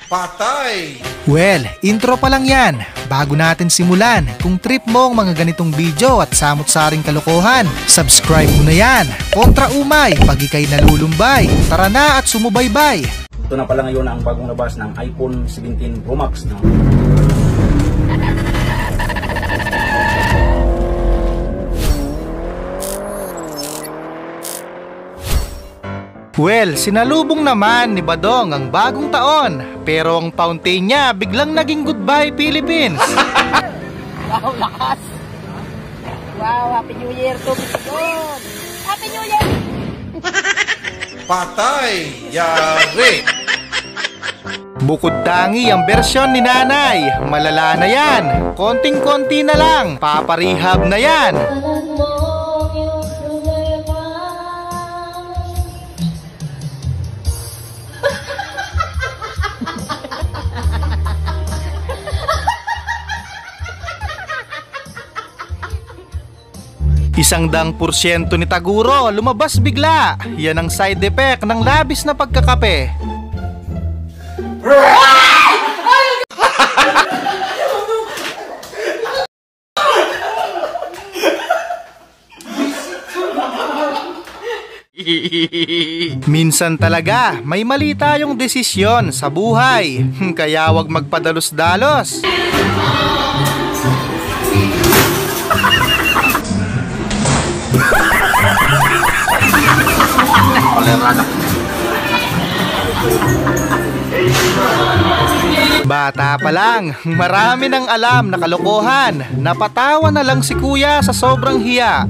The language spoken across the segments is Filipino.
Patay! Well, intro pa lang yan. Bago natin simulan, kung trip mo ang mga ganitong video at samot-saring kalokohan, subscribe mo na yan. Kontra umay, pag ikay nalulumbay. Tara na at sumubaybay. Ito na pala ngayon ang bagong labas ng iPhone 17 Pro Max. No? Well, sinalubong naman ni Badong ang bagong taon. Pero ang fountain niya biglang naging goodbye Philippines. Wow, lakas! Wow, Happy New Year to Bidon! Happy New Year! Patay! Yari! Bukod tangi ang bersyon ni nanay. Malala na yan. Konting-konti na lang. Paparehab na yan. Isang daang porsyento ni Taguro lumabas bigla. Yan ang side effect ng labis na pagkakape. Minsan talaga may mali tayong desisyon sa buhay. Kaya wag magpadalos-dalos. Bata pa lang, marami nang alam na kalokohan. Napatawa na lang si kuya sa sobrang hiya.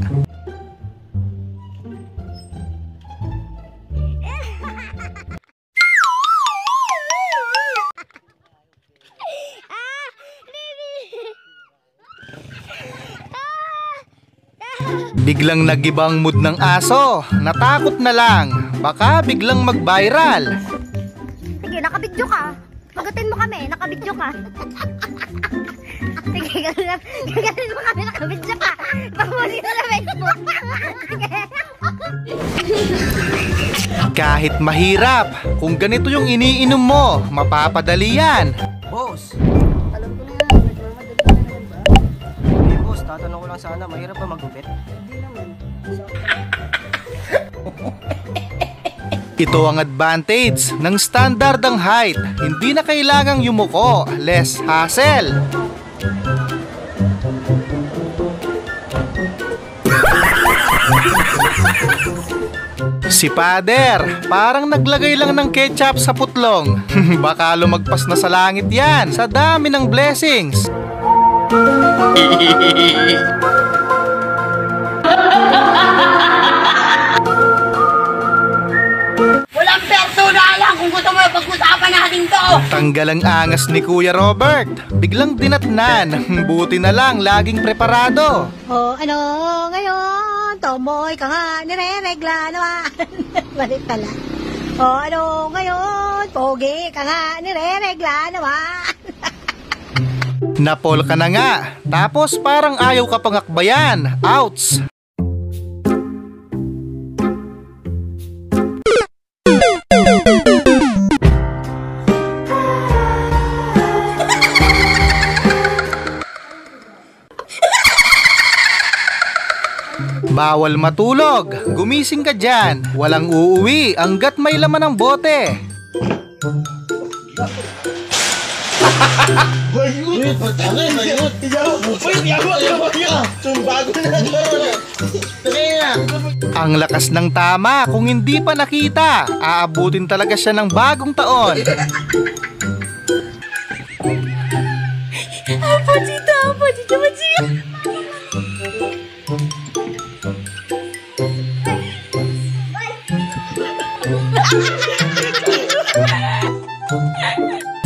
Biglang nag-ibang mood ng aso. Natakot na lang. Baka biglang mag-viral. Sige, nakabidyo ka. Pagatin mo kami, nakabidyo ka. Sige, gano'n mo kami, nakabidyo ka. Pahuli na sa Facebook. Kahit mahirap, kung ganito yung iniinom mo, mapapadali yan. Boss! Alam ko na yan, nagmamadali ka na naman ba? Hey boss, tatanong ko lang sana, mahirap ba magupit? Hindi naman. Ito ang advantage ng standard ang height. Hindi na kailangang yumuko, less hassle. Si Pader, parang naglagay lang ng ketchup sa putlong. Baka lumagpas na sa langit yan sa dami ng blessings. Walang personalan kung gusto mo pag-usapan natin to! Tanggal ang angas ni Kuya Robert. Biglang dinatnan. Buti na lang laging preparado. Oh, ano ngayon? Tomboy ka nga, nire-regla naman. Balik pala. Oh, ano ngayon? Pogi ka nga, nire-regla naman. Napol ka na nga. Tapos parang ayaw ka pang akbayan. Outs! Bawal matulog. Gumising ka dyan. Walang uuwi hanggat may laman ng bote. Ang lakas ng tama. Kung hindi pa nakita, aabutin talaga siya ng bagong taon.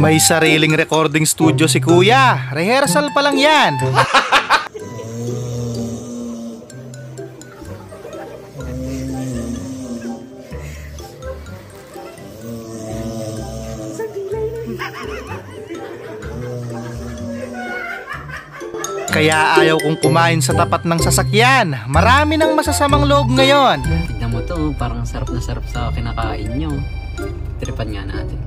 May sariling recording studio si Kuya. Rehearsal pa lang yan. Kaya ayaw kong kumain sa tapat ng sasakyan. Marami ng masasamang loob ngayon. Tignan mo to, parang sarap na sarap sa kinakain nyo. Tripan nga natin.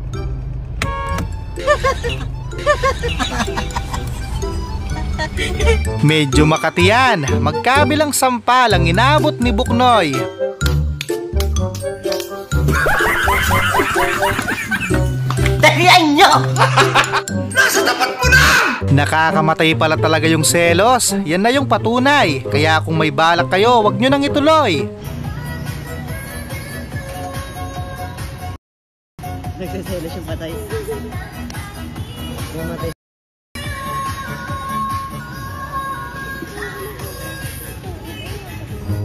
Medyo makatiyan, magkabilang sampal ang inabot ni Buknoy. Dalian nyo! Nakakamatay pala talaga yung selos. Yan na yung patunay. Kaya kung may balak kayo, wag nyo nang ituloy. Nagsaselos yung patay. Namatay.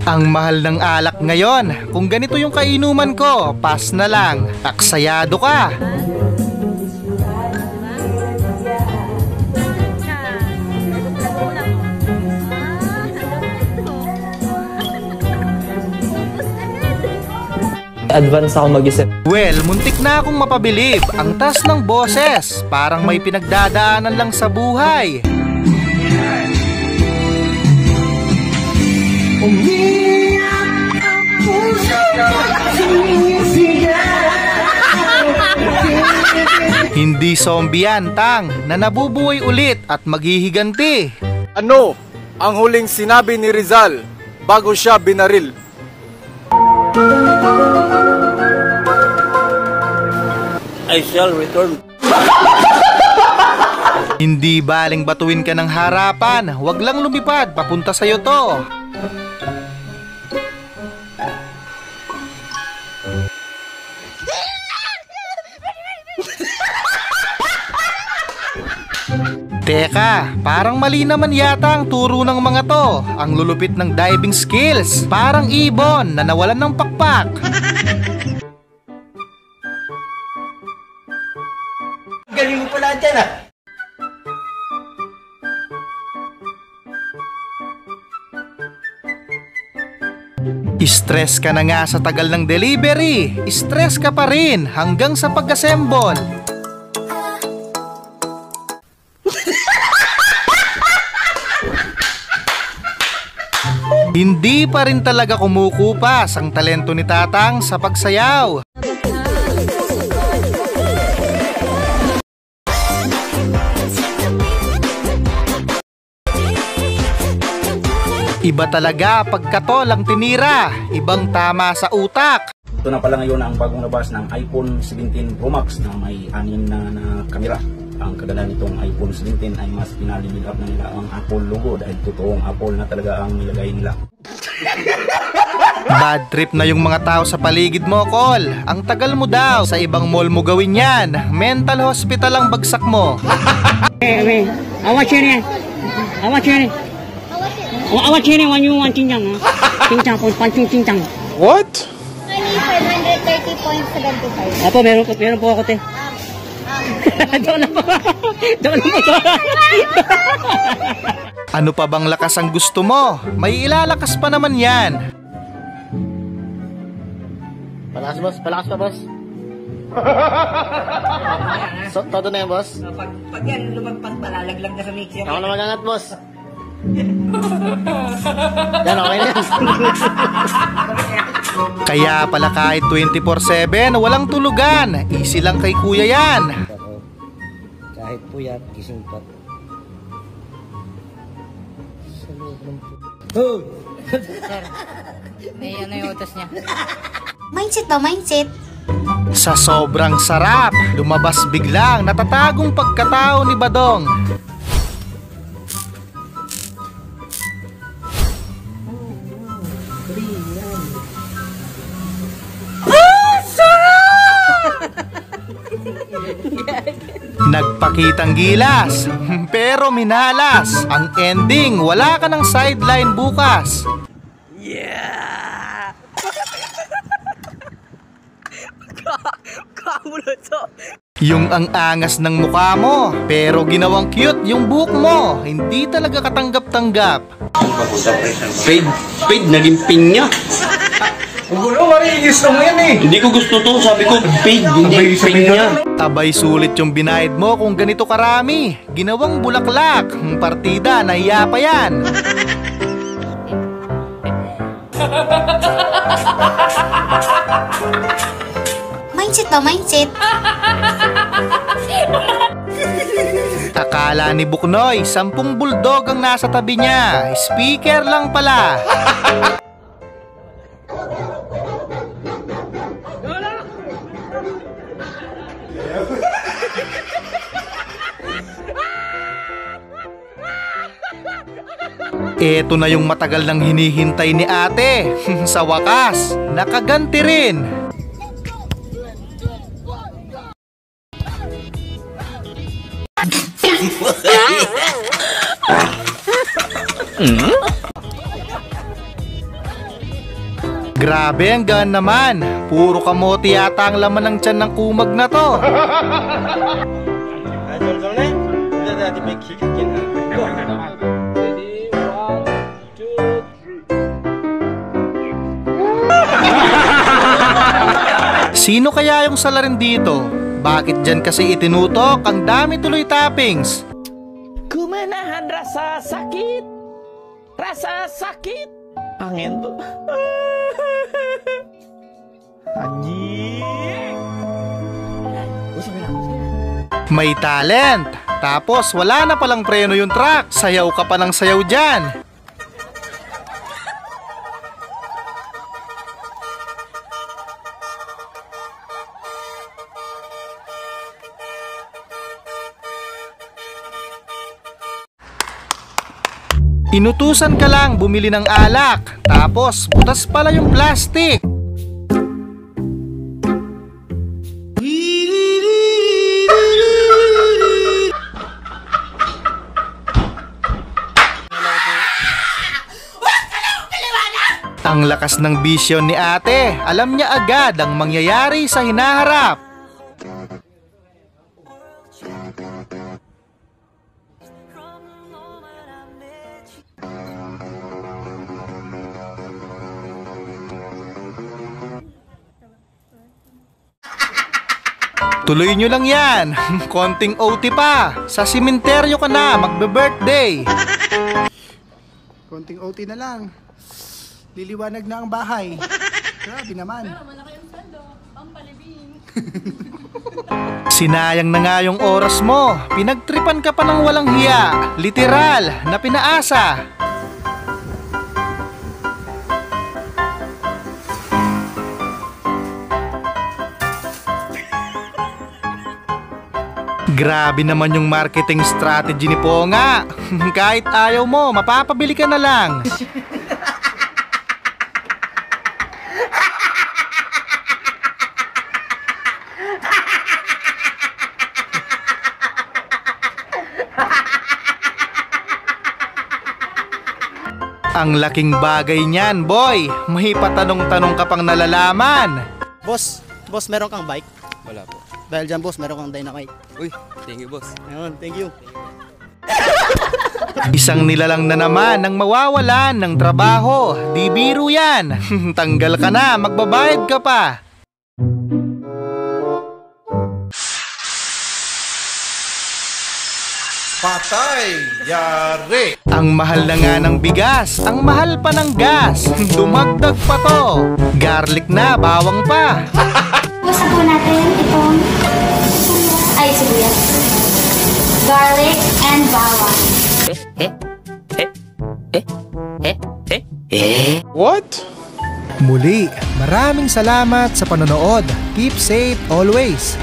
Ang mahal ng alak ngayon. Kung ganito yung kainuman ko, pass na lang. Taksayado ka. Advance ako mag-isip. Well, muntik na akong mapabilib. Ang tas ng boses. Parang may pinagdadaanan lang sa buhay. Hindi zombie yan, Tang, na nabubuhay ulit at maghihiganti. Ano ang huling sinabi ni Rizal bago siya binaril? I shall return. Hindi baling batuin ka ng harapan. Huwag lang lumipad, papunta sa'yo to. Teka, parang mali naman yata ang turo ng mga to. Ang lulupit ng diving skills. Parang ibon na nawalan ng pakpak. Galing mo pala dyan ah. Stress ka na nga sa tagal ng delivery. Stress ka pa rin hanggang sa pag-assemble. Hindi pa rin talaga kumukupas ang talento ni Tatang sa pagsayaw. Iba talaga pagkatol ang tinira, ibang tama sa utak. Ito na pala ngayon ang bagong labas ng iPhone 17 Pro Max na may 6 na kamera. Ang kaganda nitong iPhone 17 ay mas pinalilig up na nila ang Apple logo dahil totoong Apple na talaga ang nilagay nila. Bad trip na yung mga tao sa paligid mo, Col. Ang tagal mo daw, sa ibang mall mo gawin yan. Mental hospital ang bagsak mo. Awat sini. Awat sini. Awat sini wanyu wan cincang. Cincang pun pancing cincang. What? 530.75. Apo meron po ako te. Doon na po. Ano pa bang lakas ang gusto mo? May ilalakas pa naman yan. Palakas boss, palakas pa boss. So, todo na yan boss. Pag yan lumagpas palalaglag na sa mixer. Ako naman angat boss. Yan, okay na yan. Kaya pala kahit 24/7, walang tulugan. Easy lang kay kuya yan. Kahit puyat, gising pa. May ano yung utos niya. Mindset ba, mindset? Sa sobrang sarap, lumabas biglang natatagong pagkatao ni Badong. Nagpakitang gilas, pero minalas. Ang ending, wala ka ng sideline bukas. Yeah! Kamulot so. Yung ang angas ng mukha mo, pero ginawang cute yung buhok mo. Hindi talaga katanggap-tanggap. Paid, naging pinya. Gulo, mariigis mo yan eh. Hindi ko gusto to, sabi ko paid, hindi pinya. Abay sulit yung binayad mo kung ganito karami. Ginawang bulaklak, partida, nahiya pa yan. Mindset ba, mindset? Akala ni Buknoy, 10 bulldog ang nasa tabi niya. Speaker lang pala. Eto na yung matagal nang hinihintay ni ate. Sa wakas, nakaganti rin. Grabe, ang gaan naman. Puro kamote yata ang laman ng tiyan ng kumag na to. Sino kaya yung salarin dito? Bakit dyan kasi itinutok? Ang dami tuloy toppings. Kumanahan rasa sakit. Rasa sakit. Angin tuh. Anjing. May talent. Tapos wala na palang preno yung truck. Sayaw ka pa ng sayaw dyan. Inutusan ka lang bumili ng alak, tapos butas pala yung plastic. Ang lakas ng bisyon ni ate, alam niya agad ang mangyayari sa hinaharap. Tuloy nyo lang yan. Konting OT pa. Sa simenteryo ka na, magbe-birthday. Konting OT na lang. Liliwanag na ang bahay. Grabe naman. Pero malaki yung sando. Pampalibing. Sinayang na nga yung oras mo. Pinagtripan ka pa ng walang hiya. Literal na pinaasa. Grabe naman yung marketing strategy ni Ponga. Kahit ayaw mo, mapapabili ka na lang. Ang laking bagay niyan, boy. May patanong-tanong ka pang nalalaman. Boss, meron kang bike? Wala po. Dahil dyan, boss, meron kang dynamite. Uy, thank you, boss. Ayun, thank you. Isang nilalang na naman ang mawawalan ng trabaho. Di biro yan. Tanggal ka na, magbabayad ka pa. Patay! Yari! Ang mahal na nga ng bigas, ang mahal pa ng gas. Dumagdag pa to. Garlic na, bawang pa. Gusto po natin itong sibuyas, garlic, and bawang. What? Muli, maraming salamat sa panonood. Keep safe always.